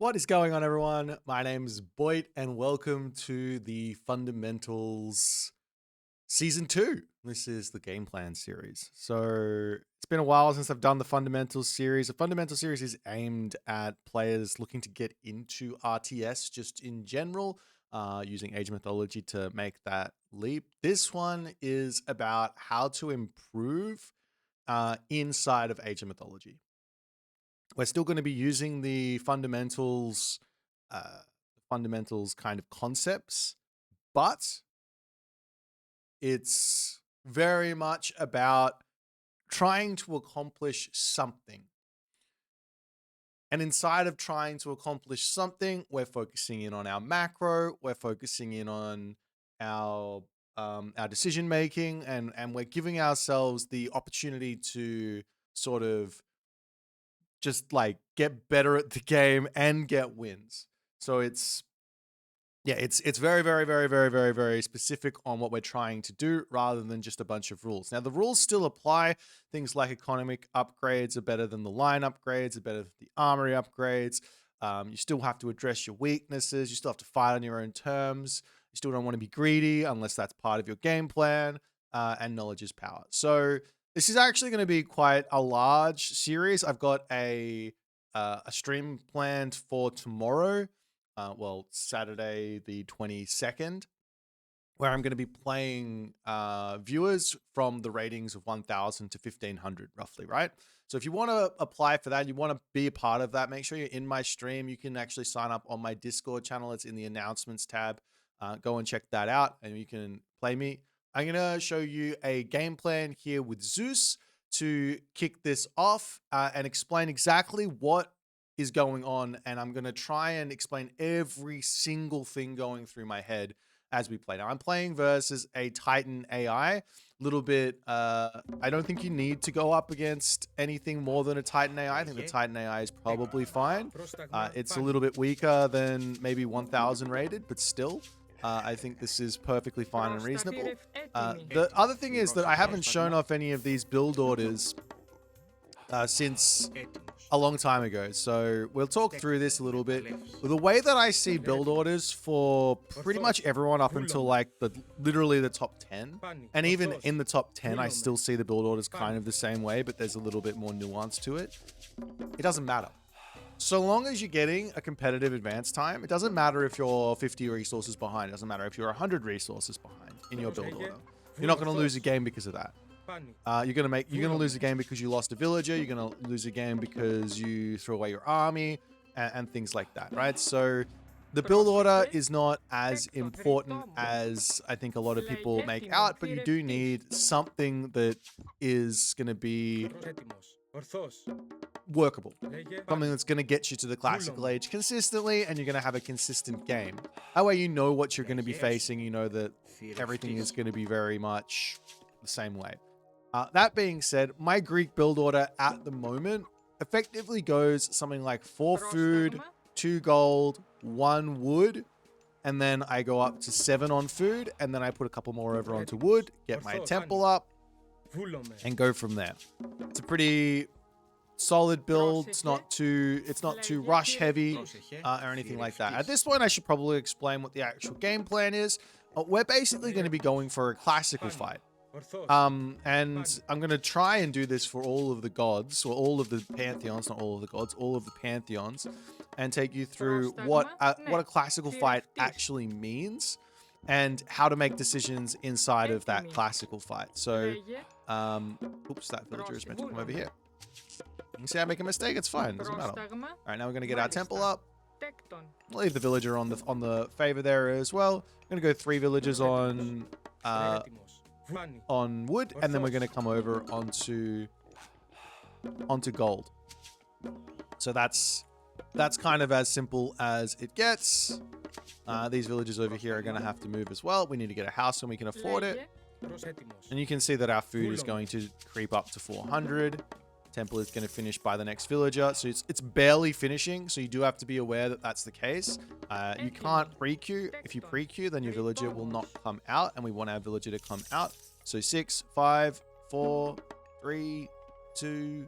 What is going on, everyone? My name is Boit, and welcome to the Fundamentals Season 2. This is the game plan series. So it's been a while since I've done the Fundamentals series. The Fundamentals series is aimed at players looking to get into RTS just in general, using Age Mythology to make that leap. This one is about how to improve inside of Age of Mythology. We're still going to be using the fundamentals kind of concepts, but it's very much about trying to accomplish something. And inside of trying to accomplish something, we're focusing in on our macro, we're focusing in on our decision making, and we're giving ourselves the opportunity to sort of just like get better at the game and get wins. So it's very, very, very, very, very, very specific on what we're trying to do rather than just a bunch of rules. Now, the rules still apply. Things like economic upgrades are better than the line upgrades, are better than the armory upgrades. You still have to address your weaknesses. You still have to fight on your own terms. You still don't want to be greedy unless that's part of your game plan, and knowledge is power. So this is actually going to be quite a large series. I've got a stream planned for tomorrow. Saturday the 22nd, where I'm going to be playing viewers from the ratings of 1,000 to 1,500 roughly, right? So if you want to apply for that, you want to be a part of that, make sure you're in my stream. You can actually sign up on my Discord channel. It's in the announcements tab. Go and check that out and you can play me. I'm going to show you a game plan here with Zeus to kick this off and explain exactly what is going on, and I'm going to try and explain every single thing going through my head as we play. Now, I'm playing versus a Titan AI. Little bit, I don't think you need to go up against anything more than a Titan AI. I think the Titan AI is probably fine. It's a little bit weaker than maybe 1,000 rated, but still, I think this is perfectly fine and reasonable. The other thing is that I haven't shown off any of these build orders since a long time ago. So we'll talk through this a little bit. The way that I see build orders for pretty much everyone up until like literally the top 10, and even in the top 10, I still see the build orders kind of the same way, but there's a little bit more nuance to it. It doesn't matter. So long as you're getting a competitive advance time, it doesn't matter if you're 50 resources behind. It doesn't matter if you're 100 resources behind in your build order. You're not going to lose a game because of that. You're gonna lose a game because you lost a villager. You're gonna lose a game because you threw away your army and things like that, right? So the build order is not as important as I think a lot of people make out, but you do need something that is gonna be workable, something that's going to get you to the classical age consistently, and you're going to have a consistent game. That way you know what you're going to be facing. You know that everything is going to be very much the same way. That being said, my Greek build order at the moment effectively goes something like 4 food, 2 gold, 1 wood, and then I go up to 7 on food, and then I put a couple more over onto wood, get my temple up, and go from there. It's a pretty solid build. It's not too rush heavy or anything like that. At this point, I should probably explain what the actual game plan is. We're basically going to be going for a classical fight. And I'm going to try and do this for all of the gods, or all of the pantheons, not all of the gods, all of the pantheons, and take you through what a classical fight actually means and how to make decisions inside of that classical fight. So, oops, that villager is meant to come over here. You see I make a mistake? It's fine. It doesn't matter. All right, now we're going to get our temple up. We'll leave the villager on the favor there as well. I'm going to go 3 villagers on wood, and then we're going to come over onto gold. So that's kind of as simple as it gets. These villagers over here are going to have to move as well. We need to get a house when we can afford it. And you can see that our food is going to creep up to 400. Temple is going to finish by the next villager, so it's barely finishing, so you do have to be aware that that's the case. You can't pre-queue. If you pre-queue, then your villager will not come out, and we want our villager to come out. So 6, 5, 4, 3, 2,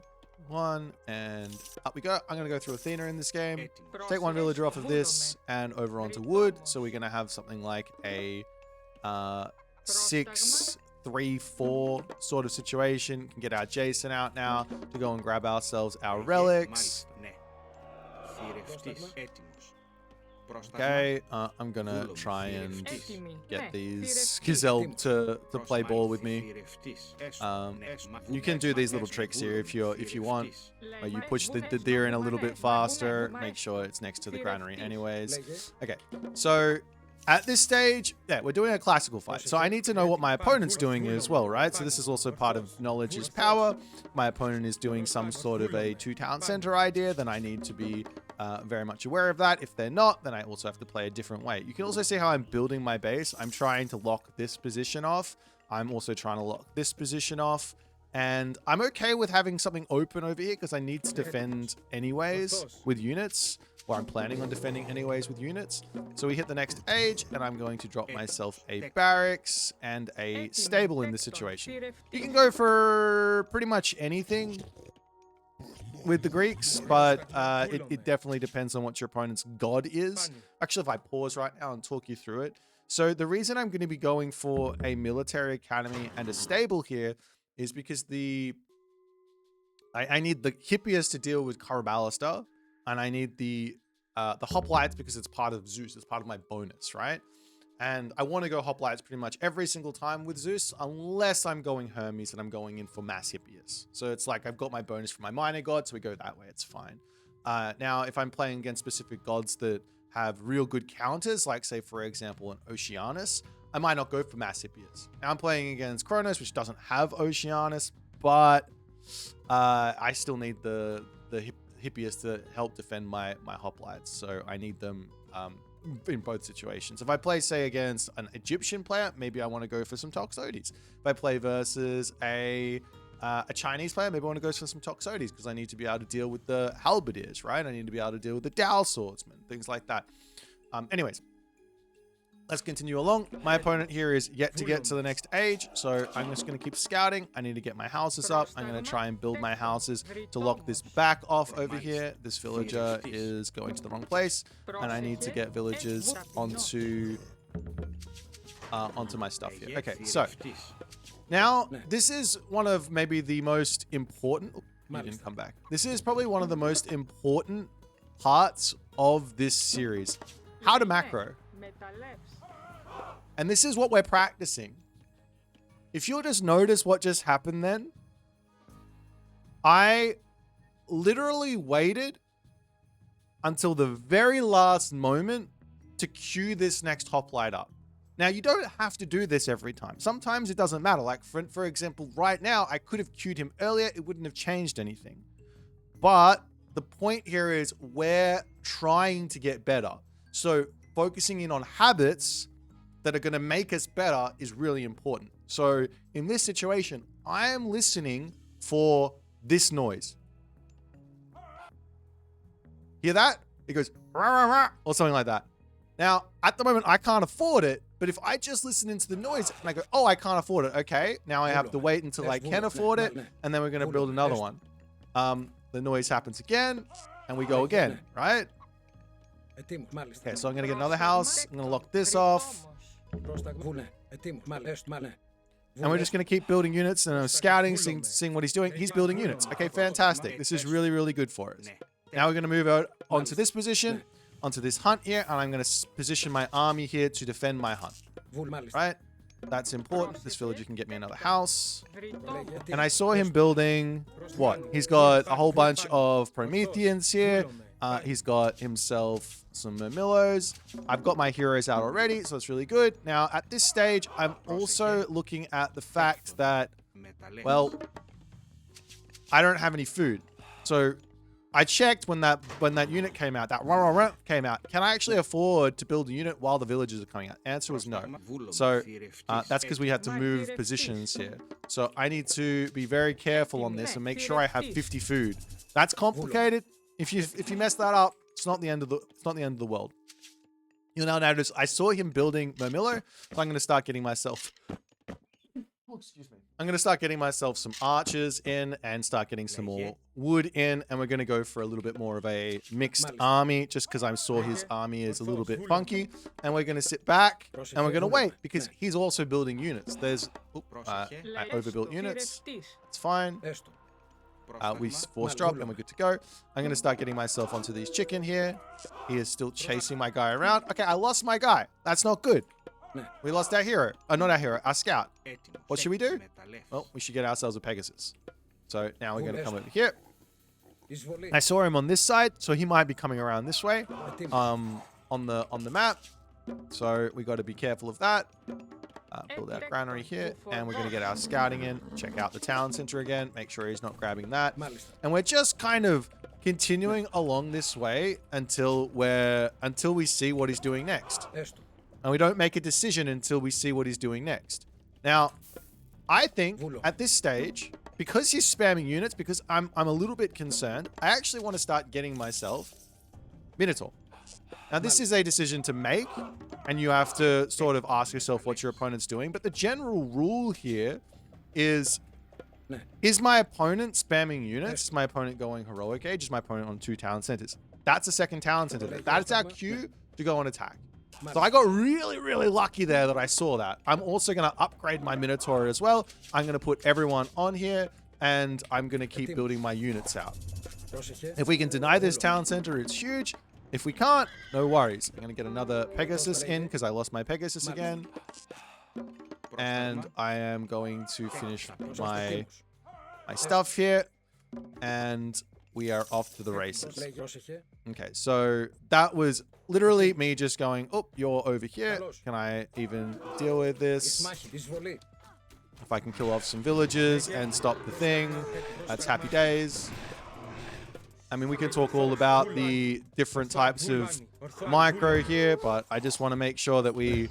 1, and up we go. I'm going to go through Athena in this game. Take 1 villager off of this and over onto wood. So we're going to have something like a 6, 3, 4 sort of situation. Can get our Jason out now to go and grab ourselves our relics. Okay, I'm gonna try and get these gazelle to play ball with me. You can do these little tricks here if you want. You push the deer in a little bit faster. Make sure it's next to the granary anyways. Okay, so at this stage, yeah, we're doing a classical fight. So I need to know what my opponent's doing as well, right? So this is also part of knowledge is power. My opponent is doing some sort of a 2-town center idea, then I need to be very much aware of that. If they're not, then I also have to play a different way. You can also see how I'm building my base. I'm trying to lock this position off. I'm also trying to lock this position off. And I'm okay with having something open over here because I need to defend anyways with units, or I'm planning on defending anyways with units. So we hit the next age, and I'm going to drop myself a barracks and a stable in this situation. You can go for pretty much anything with the Greeks, but it definitely depends on what your opponent's god is. Actually, if I pause right now and talk you through it. So the reason I'm going to be going for a military academy and a stable here is because I need the hippias to deal with Karabalister, and I need the hoplites because it's part of Zeus. It's part of my bonus, right? And I want to go hoplites pretty much every single time with Zeus, unless I'm going Hermes and I'm going in for mass hippias. So it's like I've got my bonus for my minor god, so we go that way. It's fine. Now, if I'm playing against specific gods that have real good counters, like say, for example, an Oceanus, I might not go for mass hippias. Now I'm playing against Kronos, which doesn't have Oceanus, but I still need the hippias to help defend my hoplites. So I need them in both situations. If I play, say, against an Egyptian player, maybe I want to go for some Toxotes. If I play versus a Chinese player, maybe I want to go for some Toxotes because I need to be able to deal with the halberdiers, right? I need to be able to deal with the Dao swordsmen, things like that. Anyways, let's continue along. My opponent here is yet to get to the next age, so I'm just going to keep scouting. I need to get my houses up. I'm going to try and build my houses to lock this back off over here. This villager is going to the wrong place, and I need to get villagers onto my stuff here. Okay, so now this is one of maybe the most important. You didn't come back. This is probably one of the most important parts of this series. How to macro. And this is what we're practicing. If you'll just notice what just happened then, I literally waited until the very last moment to queue this next hoplite up. Now, you don't have to do this every time. Sometimes it doesn't matter. Like, for example, right now, I could have queued him earlier. It wouldn't have changed anything. But the point here is we're trying to get better. So focusing in on habits that are going to make us better is really important. So in this situation, I am listening for this noise. Hear that? It goes rah, rah, rah, or something like that. Now, at the moment, I can't afford it, but if I just listen into the noise and I go, oh, I can't afford it. Okay, now I have to wait until I can afford it, and then we're going to build another one. The noise happens again, and we go again, right? Okay, so I'm going to get another house. I'm going to lock this off. And we're just going to keep building units and scouting, seeing what he's doing. He's building units. Okay, fantastic. This is really, really good for us. Now we're going to move out onto this position, onto this hunt here, and I'm going to position my army here to defend my hunt. Right? That's important. This villager can get me another house. And I saw him building what? He's got a whole bunch of Prometheans here. He's got himself some Murmillos. I've got my heroes out already, so it's really good. Now, at this stage, I'm also looking at the fact that, well, I don't have any food. So I checked when that unit came out, that came out. Can I actually afford to build a unit while the villagers are coming out? Answer was no. So that's because we had to move positions here. So I need to be very careful on this and make sure I have 50 food. That's complicated. If you mess that up, it's not the end of the world. You'll now notice I saw him building Murmillo, so I'm going to start getting myself. Oh, excuse me. I'm going to start getting myself some archers in and start getting some more wood in. And we're going to go for a little bit more of a mixed army just because I saw his army is a little bit funky. And we're going to sit back and we're going to wait because he's also building units. There's, I overbuilt units. It's fine. We force drop and we're good to go. I'm going to start getting myself onto these chicken here. He is still chasing my guy around. Okay, I lost my guy. That's not good. We lost our hero. Not our hero, our scout. What should we do? Well, we should get ourselves a Pegasus. So now we're going to come over here. I saw him on this side, so he might be coming around this way on the map. So we got to be careful of that. Build our granary here, and we're going to get our scouting in. Check out the town center again. Make sure he's not grabbing that. And we're just kind of continuing along this way until we see what he's doing next. And we don't make a decision until we see what he's doing next. Now, I think at this stage, because he's spamming units, because I'm a little bit concerned, I actually want to start getting myself Minotaur. Now, this is a decision to make, and you have to sort of ask yourself what your opponent's doing. But the general rule here is my opponent spamming units? Is my opponent going heroic age? Is my opponent on 2 town centers? That's a second town center. That's our cue to go on attack. So I got really, really lucky there that I saw that. I'm also going to upgrade my Minotaur as well. I'm going to put everyone on here, and I'm going to keep building my units out. If we can deny this town center, it's huge. If we can't, no worries. I'm going to get another Pegasus in because I lost my Pegasus again. And I am going to finish my stuff here. And we are off to the races. Okay, so that was literally me just going, oh, you're over here. Can I even deal with this? If I can kill off some villagers and stop the thing, that's happy days. I mean, we can talk all about the different types of micro here, but I just want to make sure that we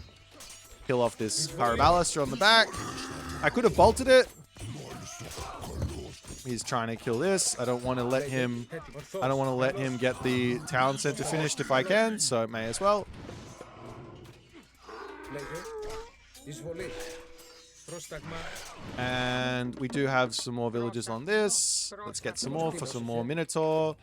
kill off this Paraballaster on the back. I could have bolted it. He's trying to kill this. I don't want to let him get the town center finished if I can, so it may as well. And we do have some more villagers on this. Let's get some more for some more Minotaur.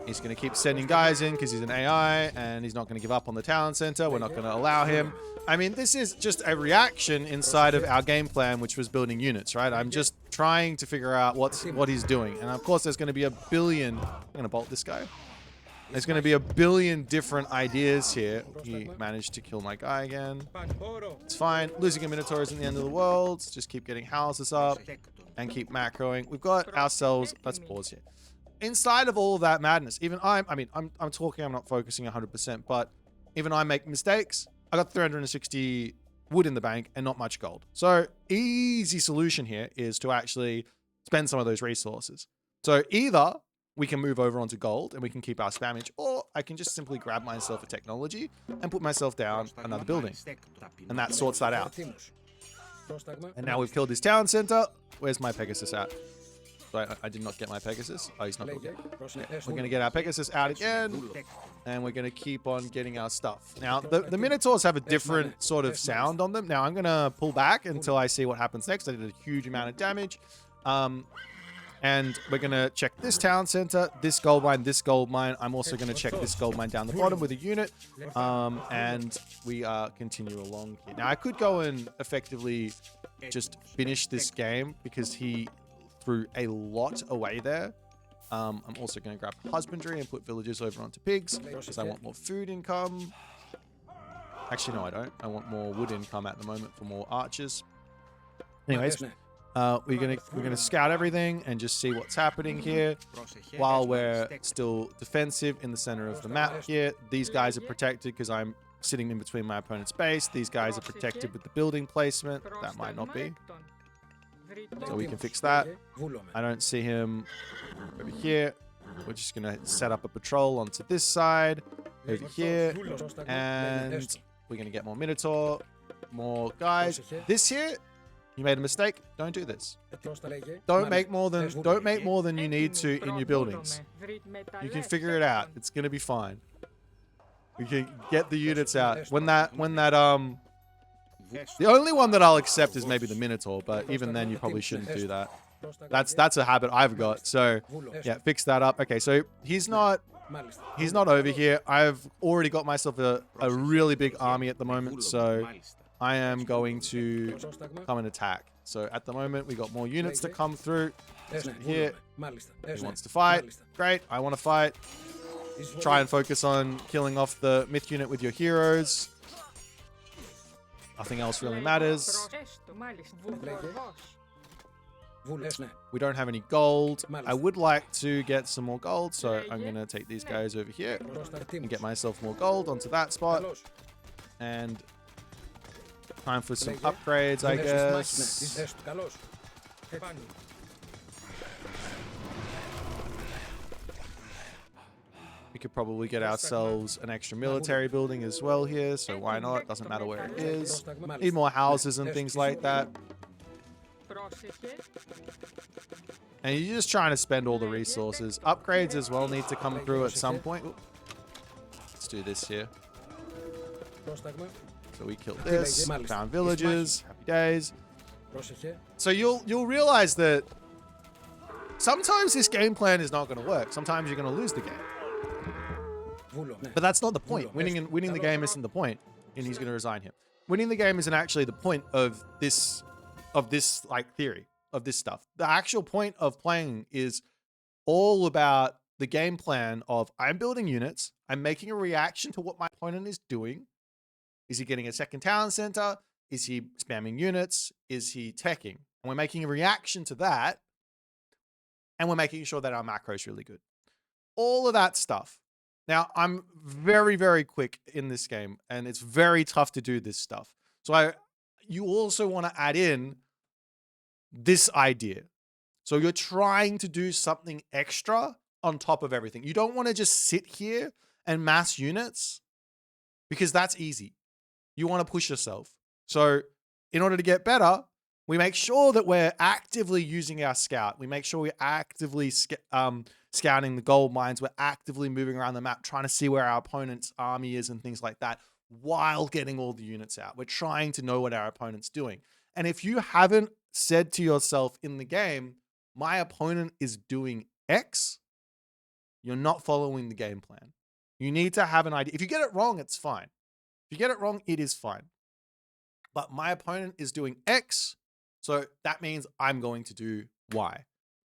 He's going to keep sending guys in because he's an AI and he's not going to give up on the town center. We're not going to allow him. I mean, this is just a reaction inside of our game plan, which was building units, right? I'm just trying to figure out what he's doing. And of course, there's going to be a billion... I'm going to bolt this guy. There's going to be a billion different ideas here. He managed to kill my guy again. It's fine. Losing a Minotaur isn't the end of the world. Just keep getting houses up and keep macroing. We've got ourselves... Let's pause here. Inside of all of that madness, even I'm talking, I'm not focusing 100%, but even I make mistakes. I got 360 wood in the bank and not much gold. So easy solution here is to actually spend some of those resources. So either we can move over onto gold and we can keep our spammage, or I can just simply grab myself a technology and put myself down another building. And that sorts that out. And now we've killed this town center. Where's my Pegasus at? So I did not get my Pegasus. Oh, he's not built yet. Yeah, we're going to get our Pegasus out again. And we're going to keep on getting our stuff. Now, the Minotaurs have a different sort of sound on them. Now, I'm going to pull back until I see what happens next. I did a huge amount of damage. And we're going to check this town center, this gold mine. I'm also going to check this gold mine down the bottom with a unit. And we continue along here. Now, I could go and effectively just finish this game because he threw a lot away there. I'm also going to grab husbandry and put villagers over onto pigs because I want more food income. Actually, no, I don't. I want more wood income at the moment for more archers. Anyways, we're gonna scout everything and just see what's happening here while we're still defensive in the center of the map here. These guys are protected because I'm sitting in between my opponent's base. These guys are protected with the building placement. That might not be. So we can fix that. I don't see him over here. We're just going to set up a patrol onto this side, over here, and we're going to get more Minotaur, more guys. This here, you made a mistake. Don't do this. Don't make more than you need to in your buildings. You can figure it out. It's going to be fine. We can get the units out. When that The only one that I'll accept is maybe the Minotaur, but even then you probably shouldn't do that. That's a habit I've got. So yeah, fix that up. Okay, so he's not over here. I've already got myself a really big army at the moment, so I am going to come and attack. So at the moment we got more units to come through. So here he wants to fight. Great, I want to fight. Try and focus on killing off the myth unit with your heroes. Nothing else really matters. We don't have any gold. I would like to get some more gold, so I'm going to take these guys over here and get myself more gold onto that spot. And time for some upgrades, I guess. We could probably get ourselves an extra military building as well here, so why not? Doesn't matter where it is. Need more houses and things like that. And you're just trying to spend all the resources. Upgrades as well need to come through at some point. Ooh. Let's do this here. So we killed this, found villages, happy days. So you'll realize that sometimes this game plan is not going to work. Sometimes you're going to lose the game. But that's not the point. Winning the game isn't the point. And he's going to resign here. Winning the game isn't actually the point of this like theory of this stuff. The actual point of playing is all about the game plan of I'm building units. I'm making a reaction to what my opponent is doing. Is he getting a second town center? Is he spamming units? Is he teching? And we're making a reaction to that. And we're making sure that our macro is really good. All of that stuff. Now, I'm very, very quick in this game, and it's very tough to do this stuff. So you also want to add in this idea. So you're trying to do something extra on top of everything. You don't want to just sit here and mass units because that's easy. You want to push yourself. So in order to get better, we make sure that we're actively using our scout. We make sure we're actively scouting the gold mines. We're actively moving around the map, trying to see where our opponent's army is and things like that while getting all the units out. We're trying to know what our opponent's doing. And if you haven't said to yourself in the game, my opponent is doing X, you're not following the game plan. You need to have an idea. If you get it wrong, it's fine. If you get it wrong, it is fine. But my opponent is doing X, so that means I'm going to do Y.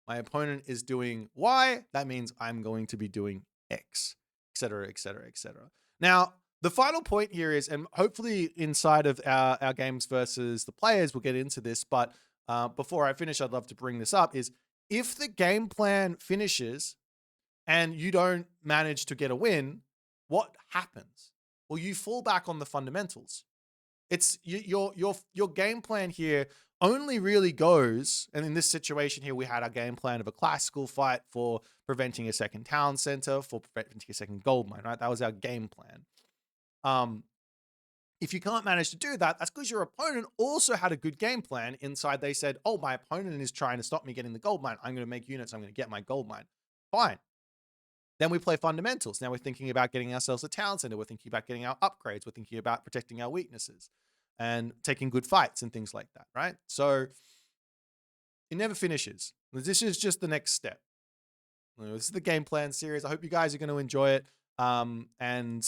My opponent is doing Y, that means I'm going to be doing X, etc., etc., etc. Now, the final point here is, and hopefully inside of our games versus the players, we'll get into this, but before I finish, I'd love to bring this up, is if the game plan finishes and you don't manage to get a win, what happens? Well, you fall back on the fundamentals. It's your game plan here only really goes, and in this situation here, we had our game plan of a classical fight for preventing a second town center, for preventing a second gold mine, right? That was our game plan. If you can't manage to do that, that's because your opponent also had a good game plan inside. They said, oh, my opponent is trying to stop me getting the gold mine. I'm going to make units. I'm going to get my gold mine. Fine. Then we play fundamentals. Now we're thinking about getting ourselves a town center. We're thinking about getting our upgrades. We're thinking about protecting our weaknesses and taking good fights and things like that, right? So it never finishes. This is just the next step. This is the game plan series. I hope you guys are going to enjoy it. And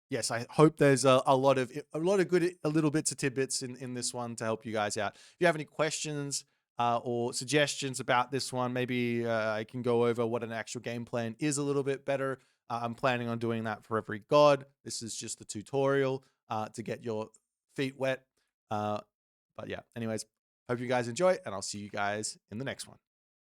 yes, I hope there's a lot of good little bits of tidbits in this one to help you guys out. If you have any questions or suggestions about this one, maybe I can go over what an actual game plan is a little bit better. I'm planning on doing that for every god. This is just the tutorial to get your feet wet. But yeah, anyways, hope you guys enjoy, and I'll see you guys in the next one.